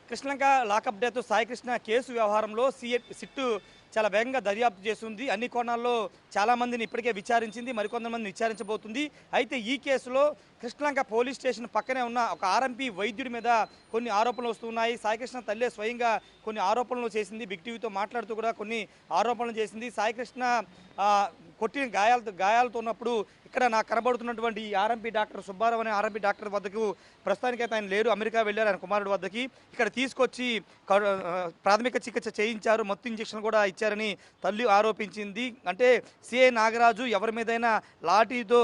Krishnalanka lockup death Saikrishna case వ్యవహారంలో sit చాలా వేగంగా దర్యాప్తు చేస్తుంది. అన్ని కోణాల్లో చాలామందిని ఇప్పటికే విచారించింది, మరికొంతమందిని విచారించబోతుంది. అయితే ఈ కేసులో కృష్ణలంక పోలీస్ స్టేషన్ పక్కనే ఉన్న ఒక ఆర్ఎంపీ వైద్యుడి మీద కొన్ని ఆరోపణలు వస్తున్నాయి. సాయికృష్ణ తల్లే స్వయంగా కొన్ని ఆరోపణలు చేసింది. బిగ్ టీవీతో మాట్లాడుతూ కూడా కొన్ని ఆరోపణలు చేసింది. సాయికృష్ణ కొట్టిన గాయాలతో ఉన్నప్పుడు ఇక్కడ నాకు కనబడుతున్నటువంటి ఈ ఆర్ఎంపీ డాక్టర్ సుబ్బారావు అనే ఆర్ఎంపీ డాక్టర్ వద్దకు ప్రస్తుతానికైతే ఆయన లేరు, అమెరికా వెళ్ళారు ఆయన కుమారుడు వద్దకి. ఇక్కడ తీసుకొచ్చి ప్రాథమిక చికిత్స చేయించారు, మత్తు ఇంజక్షన్ కూడా ఇచ్చారని తల్లి ఆరోపించింది. అంటే సిఐ నాగరాజు ఎవరి మీదైనా లాఠీతో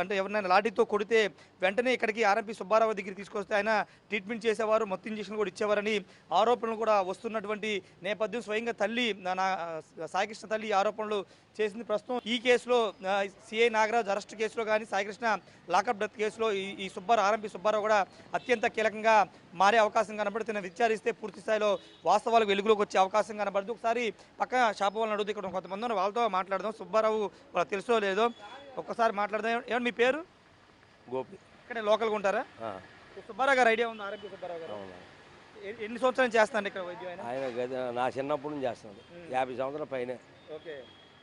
అంటే ఎవరినైనా లాఠీతో కొడితే వెంటనే ఇక్కడికి ఆర్ఎంపీ సుబ్బారావు దగ్గరికి తీసుకొస్తే ఆయన ట్రీట్మెంట్ చేసేవారు, మత్తు ఇంజక్షన్ కూడా ఇచ్చేవారని ఆరోపణలు కూడా వస్తున్నటువంటి నేపథ్యం. స్వయంగా తల్లి సాయికృష్ణ తల్లి ఆరోపణలు చేసింది. ప్రస్తుతం ఈ కేసులో సిఐ నాగరాజు అరెస్ట్ కేసులో కానీ సాయికృష్ణ లాకప్ డెత్ కేసులో ఈ ఆర్ఎంపీ సుబ్బారావు కూడా అత్యంత కీలకంగా మారే అవకాశం కనబడుతున్న. విచారిస్తే పూర్తి స్థాయిలో వాస్తవాలకు వెలుగులోకి వచ్చే అవకాశం కనబడుతుంది. ఒకసారి పక్కన షాపు వాళ్ళని అడుగుతూ ఇక్కడ కొంతమంది ఉన్నారు, వాళ్ళతో మాట్లాడదాం. సుబ్బారావు వాళ్ళకి తెలుసో లేదో ఒక్కసారి మాట్లాడదాం. ఏమన్నా మీ పేరు? గోపి. ఇక్కడ లోకల్గా ఉంటారా? సుబ్బారావు గారు ఐడియా ఉంది? ఆర్ఎంపీ సుబ్బారావు గారు ఎన్ని సంవత్సరాలు చేస్తాను ఇక్కడ వైద్యం? ఆయన నా చిన్నప్పుడు నుంచి చేస్తున్నాడు, 50 సంవత్సరాల పైన. ఓకే.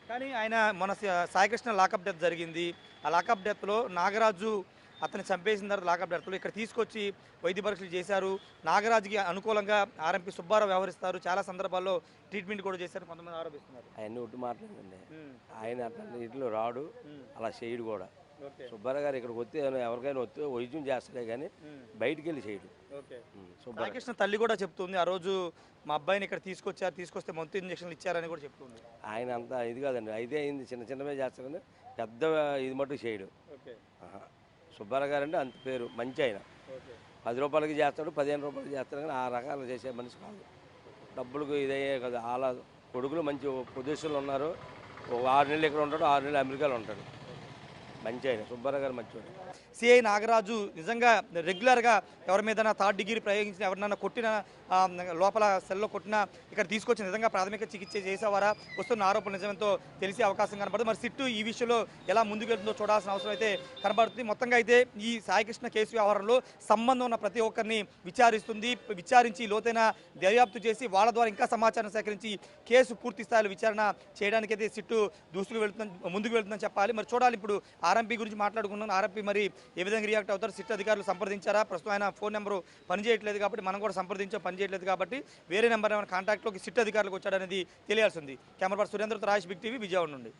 కానీ ఆయన మన సాయికృష్ణ లాకప్ డెత్ జరిగింది. ఆ లాకప్ డెత్లో నాగరాజు అతన్ని చంపేసిన తర్వాత లాకప్ డెత్లో ఇక్కడ తీసుకొచ్చి వైద్య పరీక్షలు చేశారు. నాగరాజుకి అనుకూలంగా ఆర్ఎంపీ సుబ్బారావు వ్యవహరిస్తారు, చాలా సందర్భాల్లో ట్రీట్మెంట్ కూడా చేశారు కొంతమంది ఆరోపిస్తున్నారు. అవన్నీ ఒట్టు మాట్లాడండి. ఆయన అట్లా ఇంట్లో రాడు, అలా చేయడు కూడా. సుబ్బారావు గారు ఇక్కడికి వస్తే ఎవరికైనా వస్తే వైద్యం చేస్తాడే కానీ బయటికి వెళ్ళి చేయడు. సాయికృష్ణ తల్లి కూడా చెప్తుంది, ఆ రోజు మా అబ్బాయిని ఇక్కడ తీసుకొస్తే మత్తు ఇంజక్షన్లు ఇచ్చారని కూడా చెప్తుంది. ఆయన అంతా ఇది కాదండి, అయితే అయింది చిన్న చిన్నవే చేస్తాడు కానీ పెద్ద ఇది మటుకు చేయడు. సుబ్బారావు గారు అంటే అంత పేరు, మంచి ఆయన. 10 రూపాయలకి చేస్తాడు, 15 రూపాయలకి చేస్తాడు కానీ ఆ రకాలు చేసే మనిషి కాదు. డబ్బులకు ఇదయ్యే కదా. వాళ్ళ కొడుకులు మంచి పొజిషన్లు ఉన్నారు. 6 నెలలు ఇక్కడ ఉంటాడు, 6 నెలలు అమెరికాలో ఉంటాడు. మంచి ఆయన సుబ్బారావు గారు మంచివాడు. సిఐ నాగరాజు నిజంగా రెగ్యులర్గా ఎవరి మీద థర్డ్ డిగ్రీ ప్రయోగించిన, ఎవరినైనా కొట్టిన, లోపల సెల్లో కొట్టినా ఇక్కడ తీసుకొచ్చి నిజంగా ప్రాథమిక చికిత్స చేసేవారా వస్తున్న ఆరోపణ నిజంతో తెలిసే అవకాశం కనబడుతుంది. మరి సిట్టు ఈ విషయంలో ఎలా ముందుకు వెళ్తుందో చూడాల్సిన అవసరం అయితే కనబడుతుంది. మొత్తంగా అయితే ఈ సాయికృష్ణ కేసు వ్యవహారంలో సంబంధం ఉన్న ప్రతి ఒక్కరిని విచారించి లోతైన దర్యాప్తు చేసి వాళ్ళ ద్వారా ఇంకా సమాచారం సేకరించి కేసు పూర్తి స్థాయిలో విచారణ చేయడానికైతే సిట్టు ముందుకు వెళ్తుందని చెప్పాలి. మరి చూడాలి. ఇప్పుడు ఆర్ఎంపీ గురించి మాట్లాడుకున్నాను. ఆర్ఎంపీ మరి ఏ విధంగా రియాక్ట్ అవుతారు? సిట్ అధికారులు సంప్రదించారా? ప్రస్తుతం ఆయన ఫోన్ నెంబరు పనిచేయట్లేదు కాబట్టి మనం కూడా పనిచేయట్లేదు కాబట్టి వేరే నెంబర్ ఏమైనా కాంటాక్ట్లోకి సిట్ అధికారులకు వచ్చాడనేది తెలియాల్సింది. కెమెరా పర్సన్ సురేంద్రతో రాజేష్, బిగ్ టీవీ, విజయవాడ నుండి.